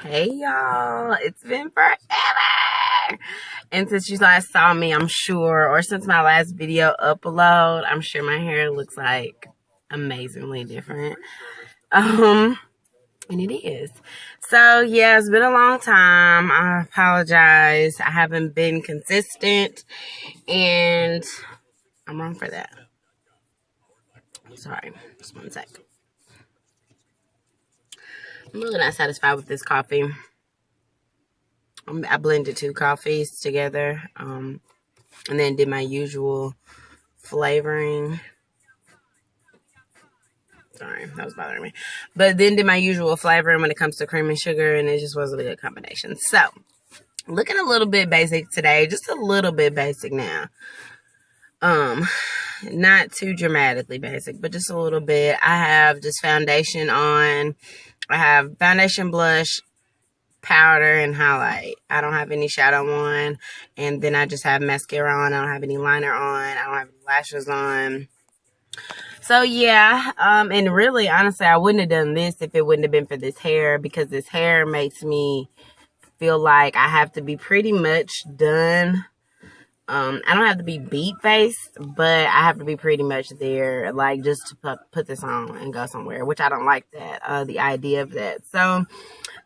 Hey y'all, it's been forever. And since you last saw me, I'm sure, or since my last video upload, I'm sure my hair looks like amazingly different. And it is. So yeah, it's been a long time. I apologize. I haven't been consistent, and I'm wrong for that. Sorry, just one sec. I'm really not satisfied with this coffee. I blended 2 coffees together, and then did my usual flavoring. Sorry, that was bothering me. But then did my usual flavoring when it comes to cream and sugar, and it just wasn't a good combination. So, looking a little bit basic today, just a little bit basic now. Not too dramatically basic, but just a little bit. I have just foundation on. I have foundation, blush, powder, and highlight. I don't have any shadow on, and then I just have mascara on. I don't have any liner on. I don't have any lashes on. So yeah, and really, honestly, I wouldn't have done this if it wouldn't have been for this hair, because this hair makes me feel like I have to be pretty much done. I don't have to be beat faced, but I have to be pretty much there, like just to put this on and go somewhere, which I don't like that, the idea of that. So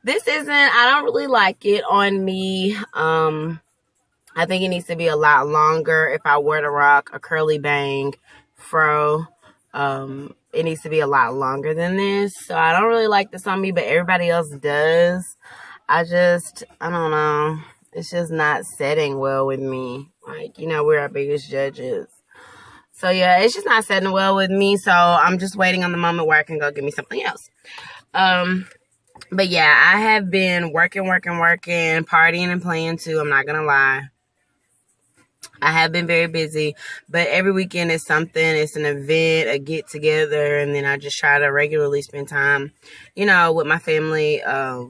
this I don't really like it on me. I think it needs to be a lot longer. If I were to rock a curly bang fro, it needs to be a lot longer than this. So I don't really like this on me, but everybody else does. I don't know. It's just not setting well with me. Like, you know, we're our biggest judges. So yeah, it's just not setting well with me. So I'm just waiting on the moment where I can go get me something else. But yeah, I have been working, partying and playing too. I'm not going to lie. I have been very busy, but every weekend is something. It's an event, a get together, and then I just try to regularly spend time, you know, with my family,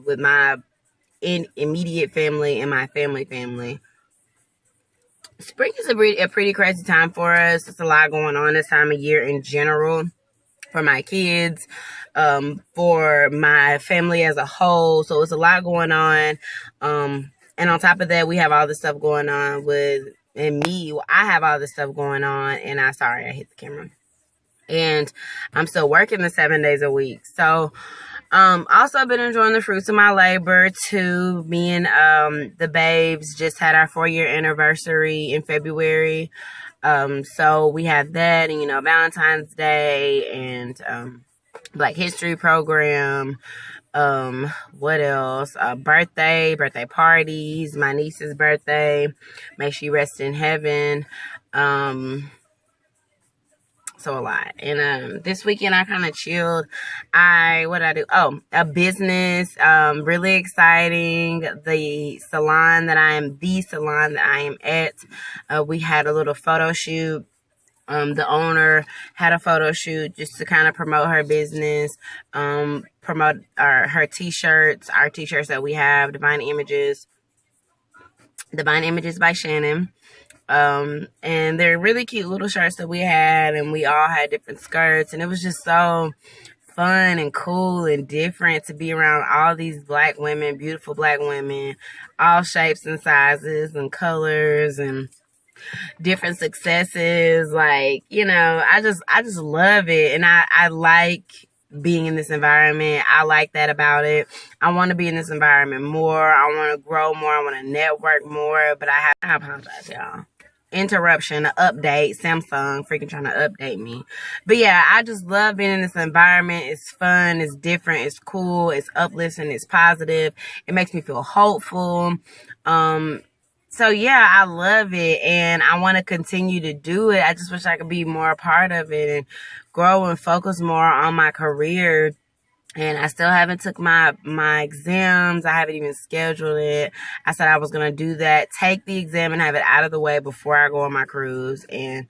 with my immediate family and my family. Spring is a pretty crazy time for us. There's a lot going on this time of year in general for my kids, for my family as a whole. So it's a lot going on. And on top of that, we have all this stuff going on I have all this stuff going on, and I hit the camera. And I'm still working the 7 days a week. So, also been enjoying the fruits of my labor too. Me and, the babes just had our 4-year anniversary in February. So we had that, and, you know, Valentine's Day and, Black History program. What else? Birthday parties, my niece's birthday. May she rest in heaven. So a lot. And this weekend I kind of chilled. What did I do? Oh, a business. Really exciting. The salon that I am at. We had a little photo shoot. The owner had a photo shoot just to kind of promote her business, promote her t-shirts, our t-shirts that we have, Divine Images by Shannon. And they're really cute little shirts that we had, and we all had different skirts, and it was just so fun and cool and different to be around all these black women, beautiful black women, all shapes and sizes and colors and different successes. Like, you know, I just love it, and I like being in this environment. I like that about it. I want to be in this environment more. I want to grow more. I want to network more. But I apologize, y'all. Interruption, update. Samsung freaking trying to update me. But yeah, I just love being in this environment. It's fun. It's different. It's cool. It's uplifting. It's positive. It makes me feel hopeful. So yeah, I love it, and I want to continue to do it. I just wish I could be more a part of it and grow and focus more on my career. And I still haven't took my exams. I haven't even scheduled it. I said I was going to do that, take the exam and have it out of the way before I go on my cruise. And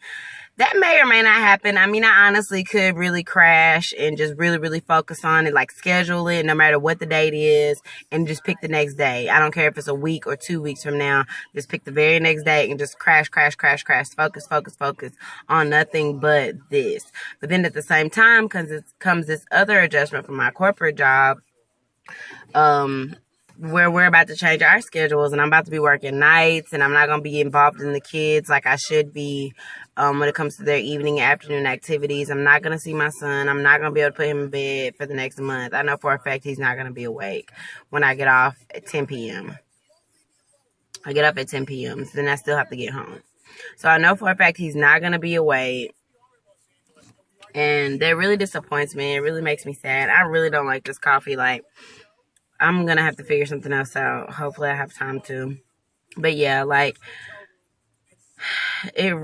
that may or may not happen. I mean, I honestly could really crash and just really, really focus on it, like schedule it no matter what the date is and just pick the next day. I don't care if it's a week or 2 weeks from now. Just pick the very next day and just crash, focus on nothing but this. But then at the same time, comes this other adjustment from my corporate job, where we're about to change our schedules and I'm about to be working nights and I'm not going to be involved in the kids like I should be when it comes to their evening and afternoon activities. I'm not going to see my son. I'm not going to be able to put him in bed for the next month. I know for a fact he's not going to be awake when I get off at 10 p.m. I get up at 10 p.m. So then I still have to get home. So I know for a fact he's not going to be awake. And that really disappoints me. It really makes me sad. I really don't like this coffee. Like, I'm going to have to figure something else out. Hopefully I have time to. But yeah, like, it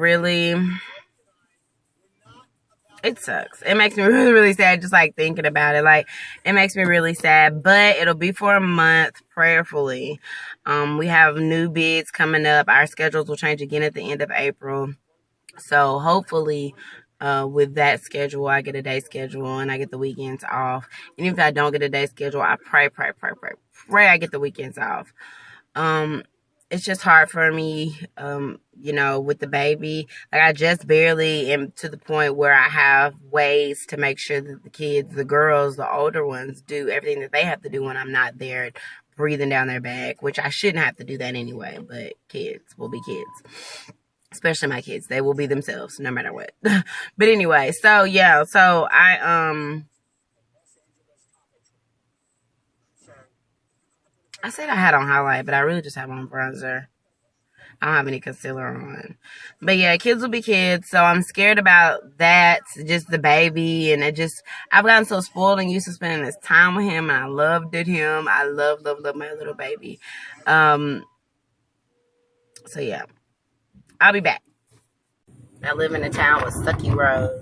sucks. It makes me really, really sad just like thinking about it. Like, it makes me really sad. But it'll be for a month, prayerfully. We have new bids coming up. Our schedules will change again at the end of April. So hopefully, with that schedule, I get a day schedule and I get the weekends off. And if I don't get a day schedule, I pray I get the weekends off. It's just hard for me, with the baby. Like, I just barely am to the point where I have ways to make sure that the kids, the girls, the older ones, do everything that they have to do when I'm not there breathing down their back, which I shouldn't have to do that anyway, but kids will be kids. Especially my kids. They will be themselves no matter what. But anyway, so yeah, so I said I had on highlight, but I really just have on bronzer. I don't have any concealer on. But yeah, kids will be kids, so I'm scared about that, just the baby, and I've gotten so spoiled and used to spending this time with him, and I loved him. I love my little baby. So yeah. I'll be back. I live in a town with sucky roads.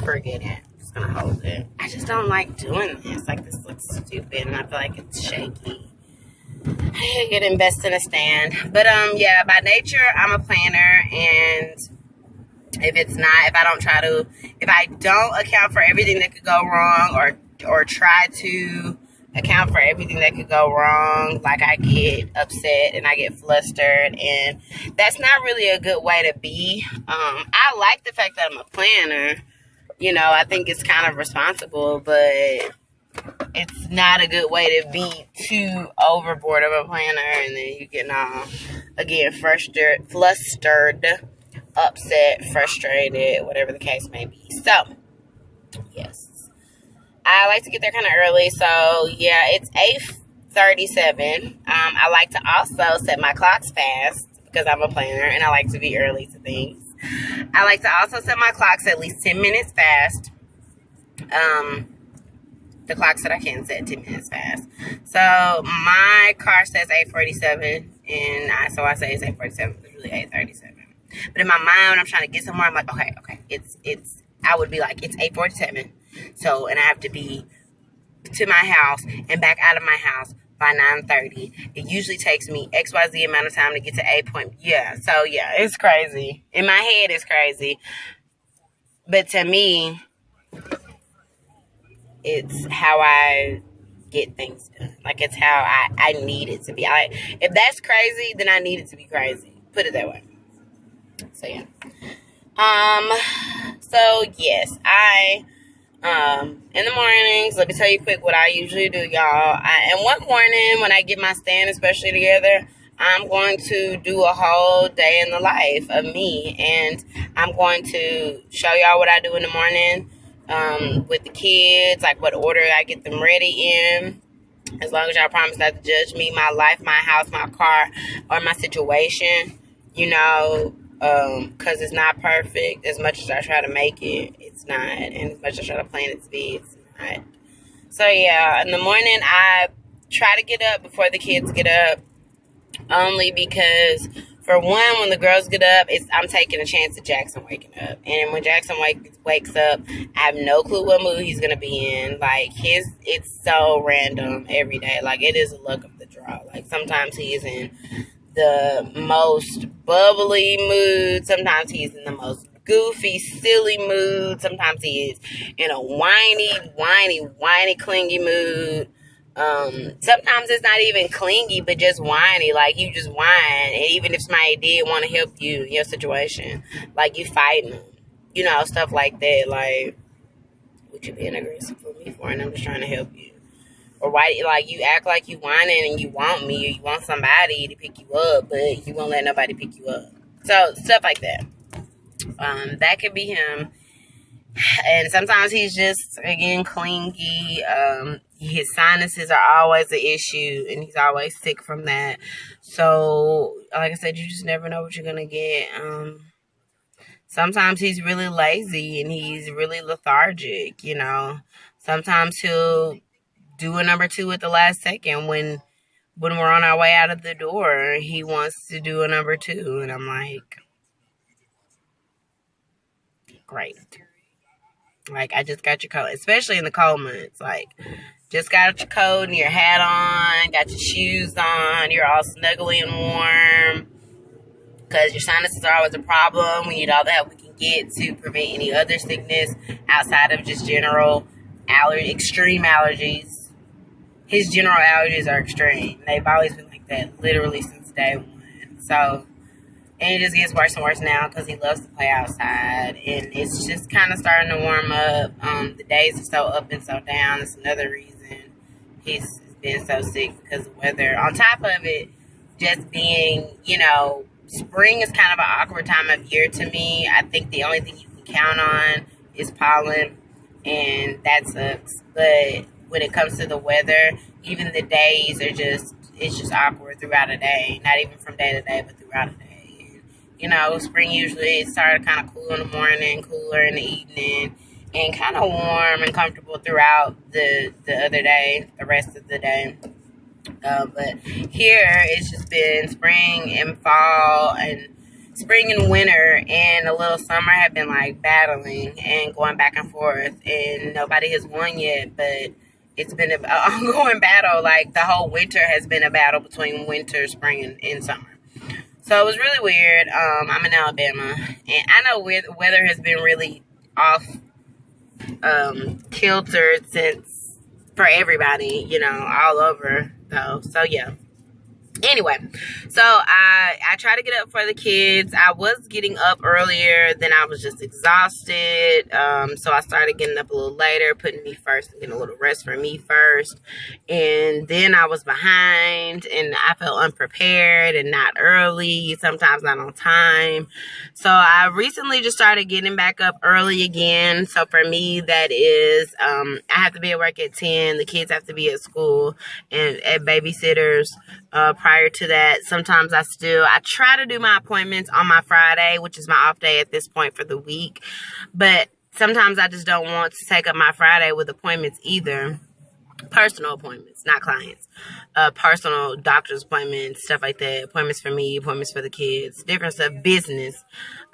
Forget it. I'm just gonna hold it. I just don't like doing this. Like, this looks stupid and I feel like it's shaky. I could invest in a stand. But yeah, by nature I'm a planner, and if I don't account for everything that could go wrong or try to account for everything that could go wrong, like, I get upset and I get flustered, and that's not really a good way to be. I like the fact that I'm a planner. I think it's kind of responsible, but it's not a good way to be too overboard of a planner, and then you get again flustered, upset, frustrated, whatever the case may be. So yes, I like to get there kind of early. So yeah, it's 8:37. I like to also set my clocks fast because I'm a planner and I like to be early to things. I like to also set my clocks at least 10 minutes fast. The clocks that I can set 10 minutes fast. So my car says 8:47, and so I say it's 8:47. It's really 8:37. But in my mind, when I'm trying to get somewhere, I'm like, okay, I would be like, it's 8:47. So, and I have to be to my house and back out of my house by 9:30. It usually takes me XYZ amount of time to get to A point. Yeah, so yeah, it's crazy. In my head, it's crazy. But to me, it's how I get things done. Like, it's how I need it to be. If that's crazy, then I need it to be crazy. Put it that way. So yeah. So yes, in the mornings, let me tell you quick what I usually do, y'all. And one morning when I get my stand especially together, I'm going to do a whole day in the life of me, and I'm going to show y'all what I do in the morning with the kids, like what order I get them ready in. As long as y'all promise not to judge me, my life, my house, my car, or my situation, because it's not perfect. As much as I try to make it, it's not. And as much as I try to plan it to be, it's not. So yeah, in the morning, I try to get up before the kids get up, only because, for one, when the girls get up, I'm taking a chance of Jackson waking up. And when Jackson wakes up, I have no clue what mood he's going to be in. Like, it's so random every day. Like, it is a luck of the draw. Like, sometimes he is in the most bubbly mood. Sometimes he's in the most goofy, silly mood. Sometimes he is in a whiny, clingy mood. Sometimes it's not even clingy, but just whiny. Like, you just whine. And even if somebody did want to help you in your situation, like, you fighting them. You know, stuff like that. Like, what you being aggressive for me for? And I'm just trying to help you. Or why, like, you act like you whining and you want me, or you want somebody to pick you up, but you won't let nobody pick you up. So, stuff like that. That could be him. And sometimes he's just, again, clingy. His sinuses are always an issue, and he's always sick from that. So, like I said, you just never know what you're going to get. Sometimes he's really lazy, and he's really lethargic, you know. Sometimes he'll do a number 2 at the last second when we're on our way out of the door. He wants to do a number 2, and I'm like, great. Like, I just got your coat, especially in the cold months. Like, just got your coat and your hat on, got your shoes on, you're all snuggly and warm, because your sinuses are always a problem. We need all the help we can get to prevent any other sickness outside of just general extreme allergies. His general allergies are extreme. They've always been like that, literally since day one. So, and it just gets worse and worse now because he loves to play outside. And it's just kind of starting to warm up. The days are so up and so down. It's another reason he's been so sick, because of weather. On top of it, just being, you know, spring is kind of an awkward time of year to me. I think the only thing you can count on is pollen, and that sucks. But when it comes to the weather, even the days are just, it's just awkward throughout a day. Not even from day to day, but throughout a day. And, you know, spring usually started kind of cool in the morning, cooler in the evening, and kind of warm and comfortable throughout the other day, the rest of the day. But here it's just been spring and fall, and spring and winter and a little summer have been like battling and going back and forth, and nobody has won yet, but it's been an ongoing battle. Like, the whole winter has been a battle between winter, spring, and summer. So it was really weird. I'm in Alabama, and I know the weather has been really off kilter since, for everybody, you know, all over though. So yeah. Anyway, so I try to get up for the kids. I was getting up earlier, then I was just exhausted. So I started getting up a little later, putting me first and getting a little rest for me first. And then I was behind, and I felt unprepared and not early, sometimes not on time. So I recently just started getting back up early again. So for me, that is, I have to be at work at 10. The kids have to be at school and at babysitters. Prior to that, sometimes I try to do my appointments on my Friday, which is my off day at this point for the week. But sometimes I just don't want to take up my Friday with appointments either. Personal appointments, not clients. Personal doctor's appointments, stuff like that. Appointments for me, appointments for the kids, different stuff, business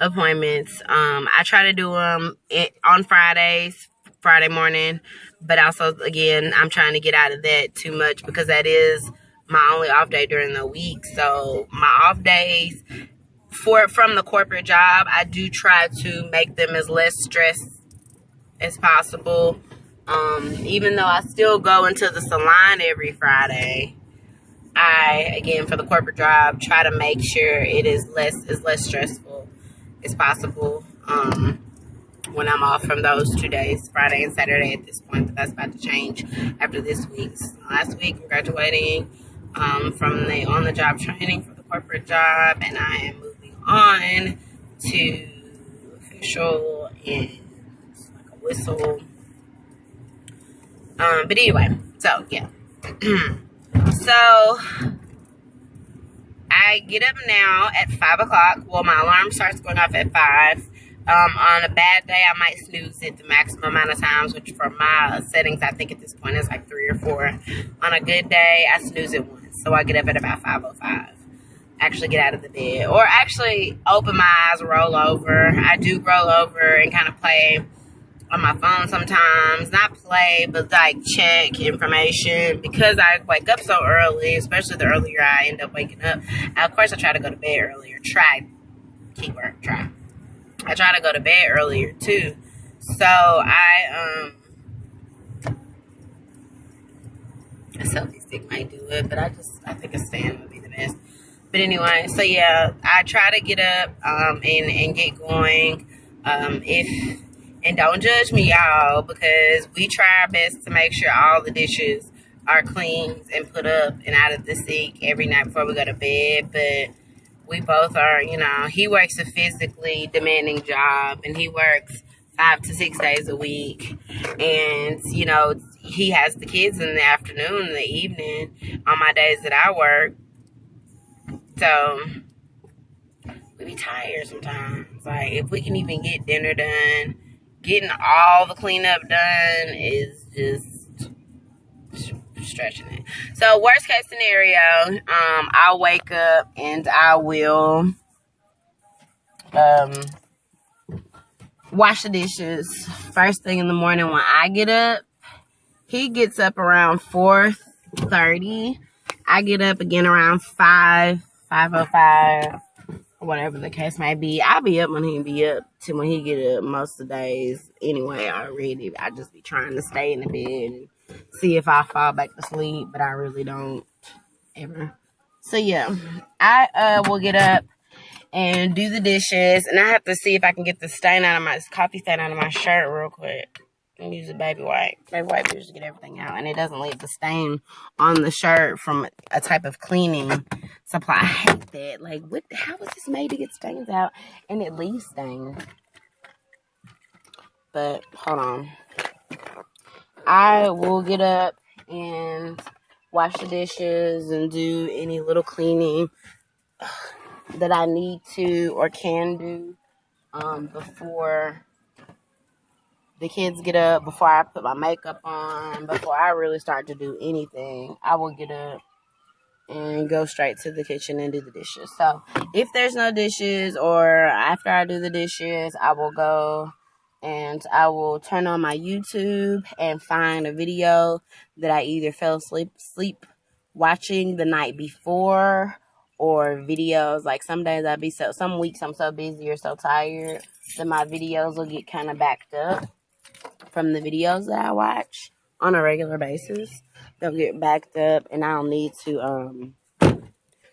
appointments. I try to do them on Fridays, Friday morning. But also, again, I'm trying to get out of that too much, because that is my only off day during the week. So my off days from the corporate job, I do try to make them as less stress as possible. Even though I still go into the salon every Friday, I, again, for the corporate job, try to make sure it is less stressful as possible when I'm off from those 2 days, Friday and Saturday at this point. But that's about to change after this week. So last week, I'm graduating from the on-the-job training for the corporate job, and I am moving on to official and like a whistle. But anyway, so yeah. So I get up now at 5 o'clock. Well, my alarm starts going off at 5. On a bad day, I might snooze it the maximum amount of times, which for my settings, I think at this point is like 3 or 4. On a good day, I snooze it once. So I get up at about 5:05. Actually get out of the bed. Or actually open my eyes, roll over. I do roll over and kind of play on my phone sometimes, not play, but like check information, because I wake up so early, especially the earlier I end up waking up. And of course, I try to go to bed earlier. Keyword, try. I try to go to bed earlier too. So a selfie stick might do it, but I think a stand would be the best. But anyway, so yeah, I try to get up and get going. And don't judge me, y'all, because we try our best to make sure all the dishes are cleaned and put up and out of the sink every night before we go to bed. But we both are, he works a physically demanding job, and he works 5 to 6 days a week. And, he has the kids in the afternoon, in the evening, on my days that I work. So we be tired sometimes. Like, if we can even get dinner done, getting all the cleanup done is just stretching it. So worst case scenario, I'll wake up and I will wash the dishes first thing in the morning when I get up. He gets up around 4:30. I get up again around 5:05. Whatever the case may be. I'll be up when he be up to when he get up most of the days anyway already. I just be trying to stay in the bed and see if I fall back to sleep, but I really don't ever. So yeah, I will get up and do the dishes, and I have to see if I can get the coffee stain out of my shirt real quick. And use a baby wipe. Baby wipe just to get everything out, and it doesn't leave the stain on the shirt from a type of cleaning supply. I hate that. Like, how was this made to get stains out and it leaves stains? But hold on, I will get up and wash the dishes and do any little cleaning that I need to or can do before the kids get up, before I put my makeup on, before I really start to do anything. I will get up and go straight to the kitchen and do the dishes. So if there's no dishes, or after I do the dishes, I will go and I will turn on my YouTube and find a video that I either fell asleep watching the night before, or videos. Like some days some weeks I'm so busy or so tired that my videos will get kind of backed up from the videos that I watch on a regular basis. They'll get backed up and I'll need to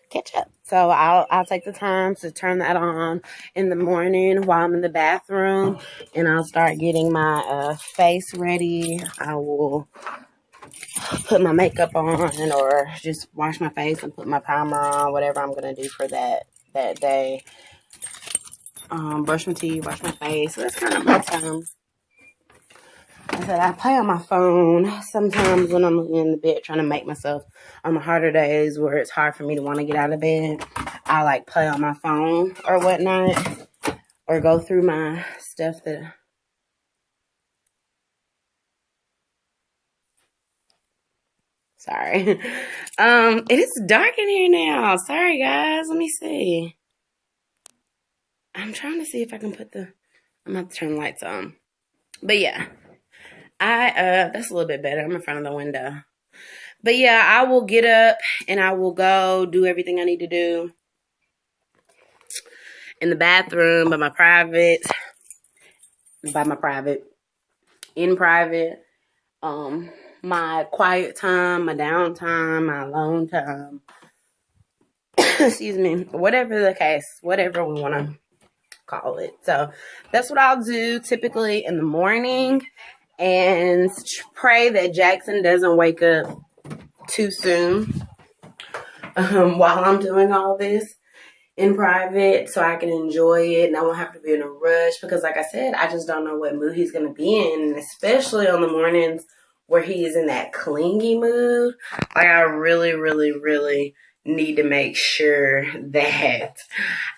catch up. So I'll take the time to turn that on in the morning while I'm in the bathroom, and I'll start getting my face ready. I will put my makeup on, or just wash my face and put my primer on, whatever I'm gonna do for that day. Brush my teeth, wash my face. So that's kind of my time. I said I play on my phone sometimes when I'm in the bed trying to make myself, on the harder days where it's hard for me to want to get out of bed, I like play on my phone or whatnot, or go through my stuff that. Sorry. It is dark in here now. Sorry guys. Let me see. I'm trying to see if I can I'm gonna have to turn the lights on. But yeah. That's a little bit better. I'm in front of the window. But yeah, I will get up and I will go do everything I need to do in the bathroom, in private, my quiet time, my downtime, my alone time, excuse me, whatever the case, whatever we want to call it. So that's what I'll do typically in the morning, and pray that Jackson doesn't wake up too soon while I'm doing all this in private, so I can enjoy it and I won't have to be in a rush, because like I said, I just don't know what mood he's going to be in, and especially on the mornings where he is in that clingy mood. Like, I really, really, really need to make sure that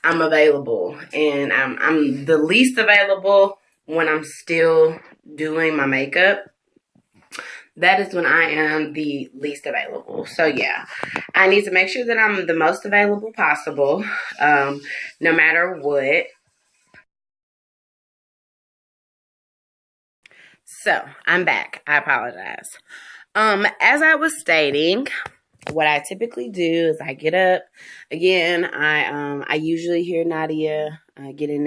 I'm available, and I'm the least available when I'm still doing my makeup. That is when I am the least available. So yeah, I need to make sure that I'm the most available possible, no matter what. So I'm back. I apologize. As I was stating, what I typically do is I get up again. I usually hear Nadia getting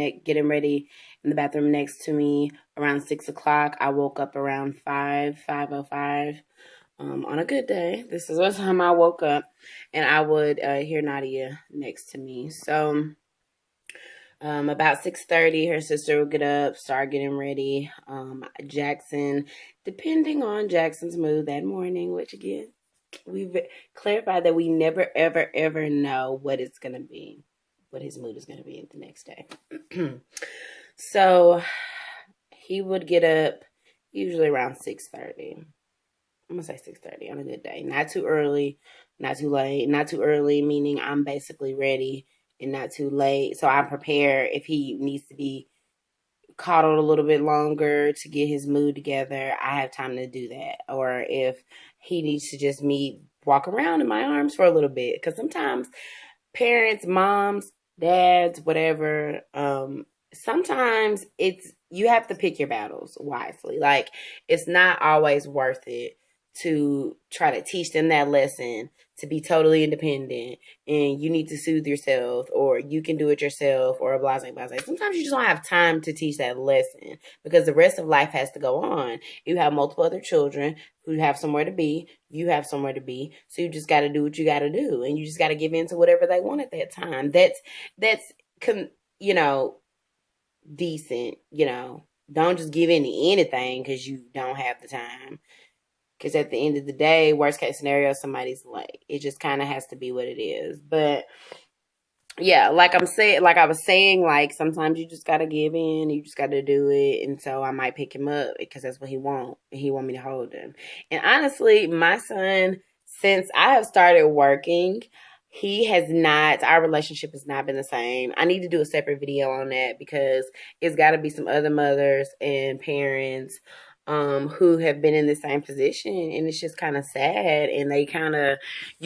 ready in the bathroom next to me around 6 o'clock. I woke up around 5:05. On a good day, this is what time I woke up, and I would hear Nadia next to me. So about 6:30, her sister would get up, start getting ready. Jackson, depending on Jackson's mood that morning, which again, we've clarified that we never, ever, ever know what it's going to be, what his mood is going to be the next day. So he would get up usually around 6:30. I'm going to say 6:30 on a good day. Not too early, not too late. Not too early, meaning I'm basically ready, and not too late. So I'm prepared if he needs to be coddled a little bit longer to get his mood together. I have time to do that. Or if he needs to just walk around in my arms for a little bit. Because sometimes parents, moms, dads, whatever, sometimes you have to pick your battles wisely. Like, it's not always worth it to try to teach them that lesson to be totally independent and you need to soothe yourself or you can do it yourself or blah, blah, blah. Sometimes you just don't have time to teach that lesson because the rest of life has to go on. You have multiple other children who have somewhere to be. You have somewhere to be. So you just got to do what you got to do, and you just got to give in to whatever they want at that time. That's decent, Don't just give in to anything because you don't have the time. Because at the end of the day, worst case scenario, somebody's late. It just kind of has to be what it is. But yeah, like I was saying, like sometimes you just gotta give in. You just gotta do it. And so I might pick him up because that's what he want. He want me to hold him. And honestly, my son, since I have started working, our relationship has not been the same. I need to do a separate video on that because it's got to be some other mothers and parents who have been in the same position, and it's just kind of sad. And you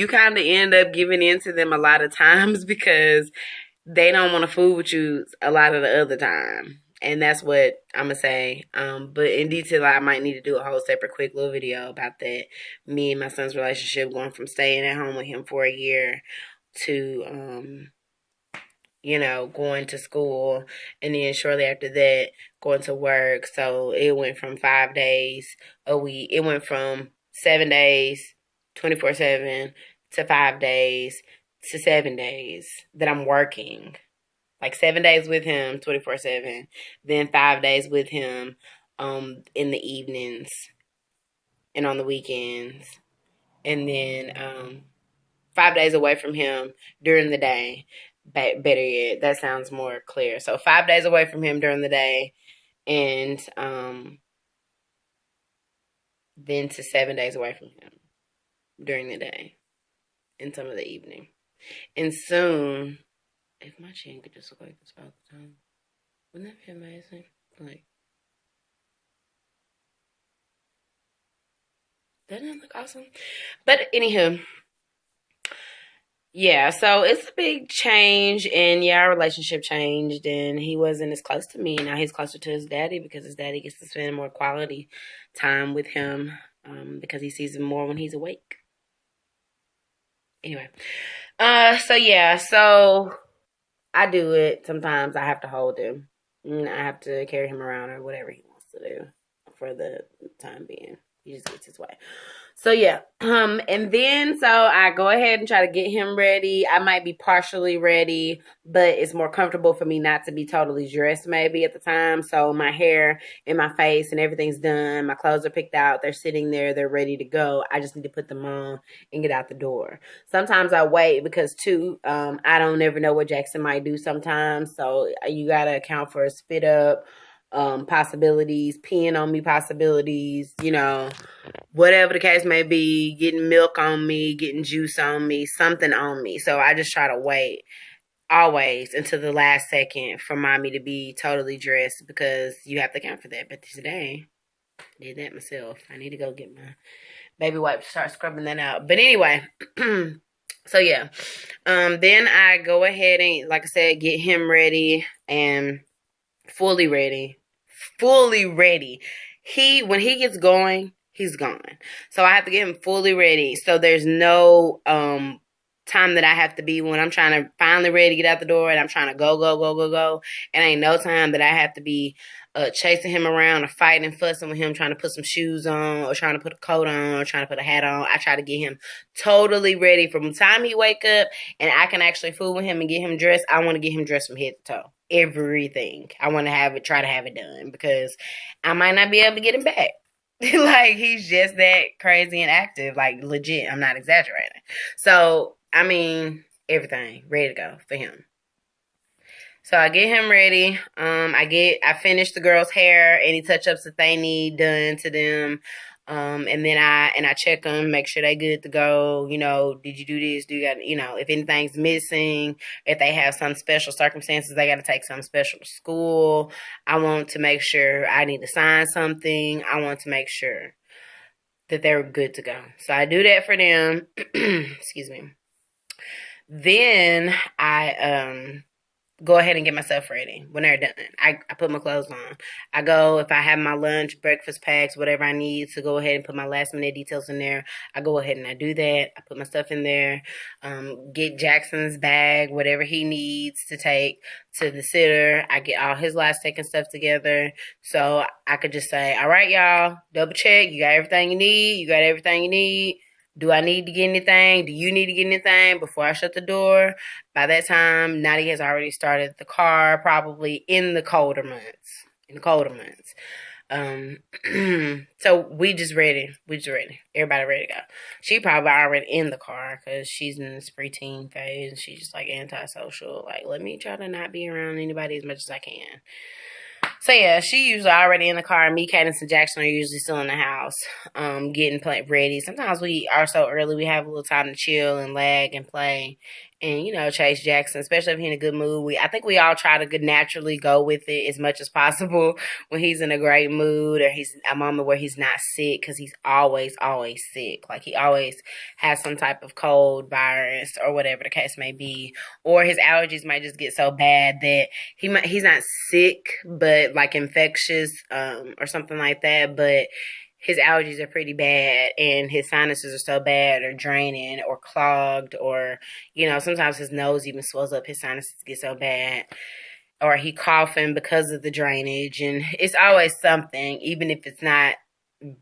kind of end up giving in to them a lot of times because they don't want to fool with you a lot of the other time. And that's what I'm going to say. But in detail, I might need to do a whole separate quick little video about that. Me and my son's relationship going from staying at home with him for a year to, going to school, and then shortly after that, going to work. So it went from 5 days a week. It went from 7 days, 24/7, to 5 days to 7 days that I'm working. Like 7 days with him, 24/7. Then 5 days with him in the evenings and on the weekends. And then 5 days away from him during the day. Better yet, that sounds more clear. So 5 days away from him during the day, and then to 7 days away from him during the day and some of the evening. And soon, if my chin could just look like this all the time, wouldn't that be amazing? Like, doesn't that look awesome? But anywho, yeah, so it's a big change, and yeah, our relationship changed, and he wasn't as close to me. Now he's closer to his daddy because his daddy gets to spend more quality time with him because he sees him more when he's awake. Anyway, so I do it. Sometimes I have to hold him. I have to carry him around or whatever he wants to do for the time being. He just gets his way. So yeah, and then so I go ahead and try to get him ready. I might be partially ready, but it's more comfortable for me not to be totally dressed maybe at the time. So my hair and my face and everything's done. My clothes are picked out. They're sitting there. They're ready to go. I just need to put them on and get out the door. Sometimes I wait because too, I don't ever know what Jackson might do sometimes. So you got to account for a spit up possibilities, peeing on me possibilities, whatever the case may be, getting milk on me, getting juice on me, something on me. So I just try to wait always until the last second for mommy to be totally dressed because you have to account for that. But today, I did that myself. I need to go get my baby wipes, start scrubbing that out. But anyway, so yeah, then I go ahead and, like I said, get him ready and fully ready. when he gets going, he's gone. So I have to get him fully ready. So there's no time that I have to be when I'm trying to finally ready to get out the door and I'm trying to go. And ain't no time that I have to be chasing him around or fighting and fussing with him, trying to put some shoes on or trying to put a coat on or trying to put a hat on. I try to get him totally ready from the time he wake up and I can actually fool with him and get him dressed. I want to get him dressed from head to toe. Everything. I want to try to have it done because I might not be able to get him back. Like, he's just that crazy and active. Like, legit. I'm not exaggerating. So, I mean, everything ready to go for him. So I get him ready. I finish the girls' hair, any touch-ups that they need done to them. And then I check them, make sure they good to go. You know, did you do this? Do you got, you know, if anything's missing, if they have some special circumstances, they got to take something special to school. I want to make sure I need to sign something. I want to make sure that they're good to go. So I do that for them. Excuse me. Then I go ahead and get myself ready when they're done. I put my clothes on. I go, if I have my lunch, breakfast packs, whatever I need to go ahead and put my last minute details in there, I go ahead and I do that. I put my stuff in there, get Jackson's bag, whatever he needs to take to the sitter. I get all his last taken stuff together. So I could just say, all right, y'all, double check. You got everything you need. You got everything you need. Do I need to get anything? Do you need to get anything before I shut the door? By that time, Nadia has already started the car, probably in the colder months. So we just ready. Everybody ready to go. She probably already in the car because she's in this preteen phase. And she's just like antisocial. Like, let me try to not be around anybody as much as I can. So yeah, she usually already in the car. Me, Cadence, and Jackson are usually still in the house, getting ready. Sometimes we are so early, we have a little time to chill and lag and play, and you know, chase Jackson, especially if he's in a good mood. I think we all try to naturally go with it as much as possible when he's in a great mood or he's a moment where he's not sick, because he's always sick. Like, he always has some type of cold, virus, or whatever the case may be, or his allergies might just get so bad that he's not sick, but like infectious, or something like that, but his allergies are pretty bad and his sinuses are so bad or draining or clogged, or, you know, sometimes his nose even swells up, his sinuses get so bad, or he coughing because of the drainage, and it's always something, even if it's not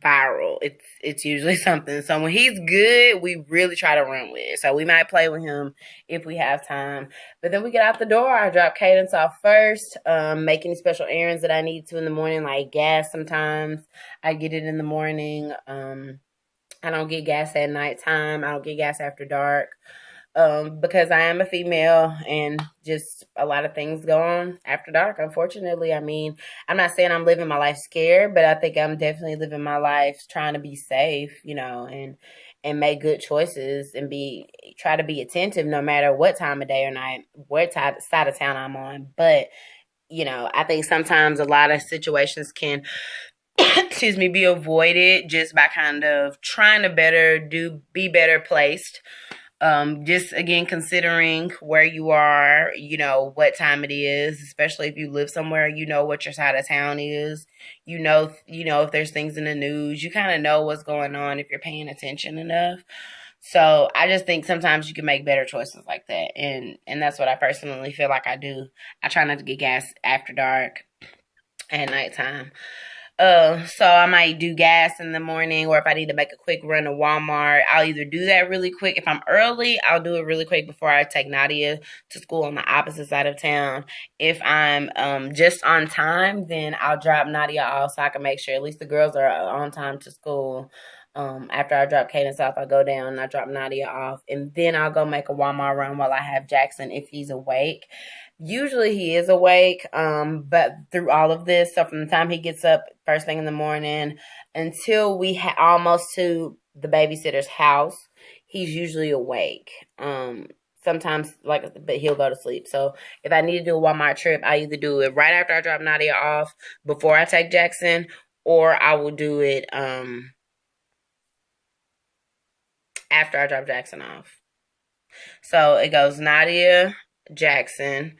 viral, it's usually something. So when he's good, we really try to run with it. So we might play with him if we have time, but then we get out the door. I drop Cadence off first, make any special errands that I need to in the morning, like gas. Sometimes I get it in the morning. I don't get gas at nighttime. I don't get gas after dark, because I am a female and just a lot of things go on after dark, unfortunately. I mean, I'm not saying I'm living my life scared, but I think I'm definitely living my life trying to be safe, you know, and make good choices and try to be attentive no matter what time of day or night, what side of town I'm on. But, you know, I think sometimes a lot of situations can excuse me, be avoided just by kind of trying to be better placed. Just again, considering where you are, you know, what time it is, especially if you live somewhere, you know what your side of town is, you know, if there's things in the news, you kind of know what's going on if you're paying attention enough. So I just think sometimes you can make better choices like that. And that's what I personally feel like I do. I try not to get gas after dark at nighttime. So I might do gas in the morning, or if I need to make a quick run to Walmart, I'll either do that really quick. If I'm early, I'll do it really quick before I take Nadia to school on the opposite side of town. If I'm just on time, then I'll drop Nadia off so I can make sure at least the girls are on time to school. After I drop Cadence off, I go down and I drop Nadia off, and then I'll go make a Walmart run while I have Jackson if he's awake. Usually he is awake, but through all of this, so from the time he gets up first thing in the morning until we almost to the babysitter's house, he's usually awake. Sometimes, but he'll go to sleep. So if I need to do a Walmart trip, I either do it right after I drop Nadia off, before I take Jackson, or I will do it after I drop Jackson off. So it goes Nadia, Jackson,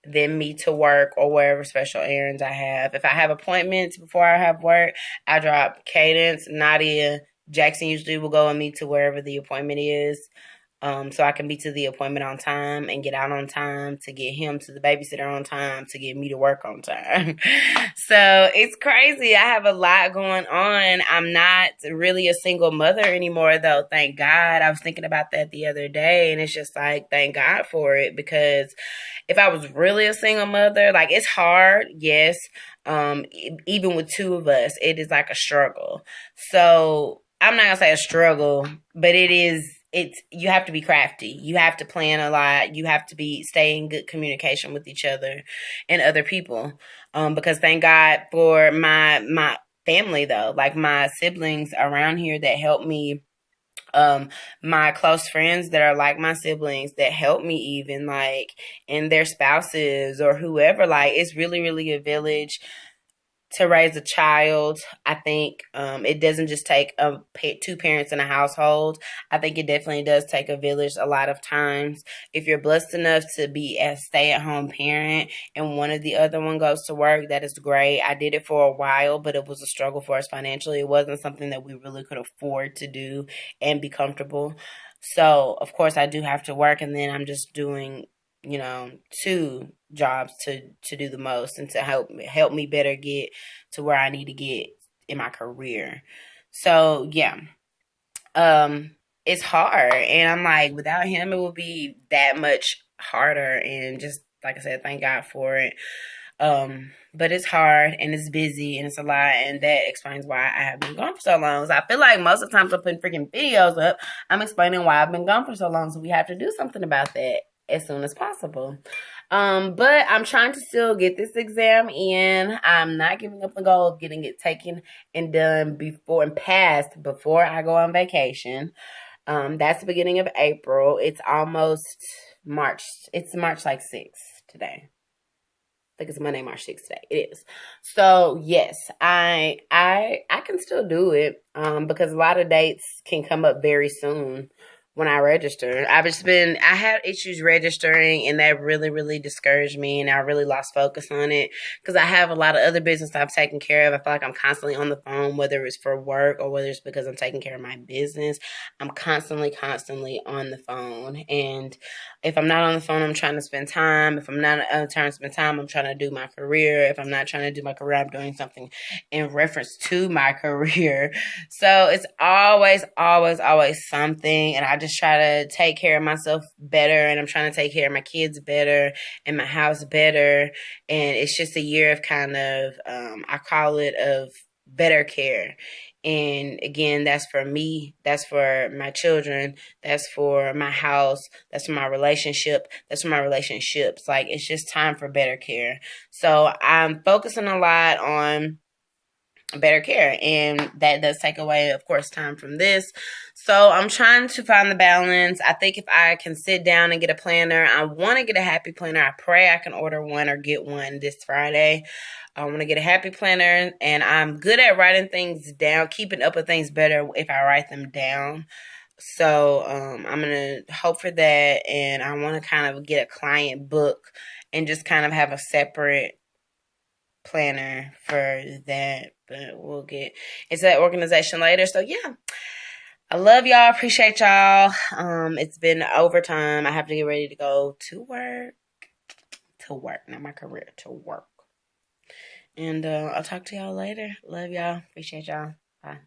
than me to work or whatever special errands I have. If I have appointments before I have work, I drop Cadence, Nadia, Jackson usually will go with me to wherever the appointment is. So I can be to the appointment on time and get out on time, to get him to the babysitter on time, to get me to work on time. So it's crazy. I have a lot going on. I'm not really a single mother anymore, though. Thank God. I was thinking about that the other day, and it's just like, thank God for it, because if I was really a single mother, like, it's hard, yes. Even with two of us, it is like a struggle. So I'm not gonna say a struggle, but you have to be crafty. You have to plan a lot. You have to stay in good communication with each other and other people. Because thank God for my family, though, like my siblings around here that help me, my close friends that are like my siblings that help me, even like, and their spouses or whoever. Like, it's really, really a village to raise a child. I think it doesn't just take two parents in a household. I think it definitely does take a village a lot of times. If you're blessed enough to be a stay-at-home parent and one of the other one goes to work, that is great. I did it for a while, but it was a struggle for us financially. It wasn't something that we really could afford to do and be comfortable. So, of course, I do have to work, and then I'm just doing, two jobs to do the most and to help me better get to where I need to get in my career. So yeah, it's hard, and I'm like, without him, it would be that much harder. And just like I said, thank God for it. But it's hard and it's busy and it's a lot, and that explains why I have been gone for so long. So I feel like most of the times I'm putting freaking videos up, I'm explaining why I've been gone for so long. So we have to do something about that as soon as possible. But I'm trying to still get this exam in. I'm not giving up the goal of getting it taken and done before I go on vacation. That's the beginning of April. It's almost March. It's March like 6th today. I think it's Monday, March 6th today. It is. So yes, I can still do it. Because a lot of dates can come up very soon when I register. I had issues registering, and that really, really discouraged me, and I really lost focus on it because I have a lot of other business I'm taking care of. I feel like I'm constantly on the phone, whether it's for work or whether it's because I'm taking care of my business. I'm constantly on the phone, and if I'm not on the phone, I'm trying to spend time. If I'm not trying to spend time, I'm trying to do my career. If I'm not trying to do my career, I'm doing something in reference to my career. So it's always something, and I just try to take care of myself better, and I'm trying to take care of my kids better and my house better. And it's just a year of kind of, I call it, of better care. And again, that's for me, that's for my children, that's for my house, that's for my relationship, that's for my relationships. Like, it's just time for better care. So I'm focusing a lot on better care, and that does take away, of course, time from this. So I'm trying to find the balance. I think if I can sit down and get a planner, I want to get a happy planner. I pray I can order one or get one this Friday. I want to get a happy planner, and I'm good at writing things down, keeping up with things better if I write them down. So I'm going to hope for that, and I want to kind of get a client book and just kind of have a separate planner for that. But we'll get into that organization later. So yeah, I love y'all. Appreciate y'all. It's been overtime. I have to get ready to go to work. Not my career, to work. And I'll talk to y'all later. Love y'all. Appreciate y'all. Bye.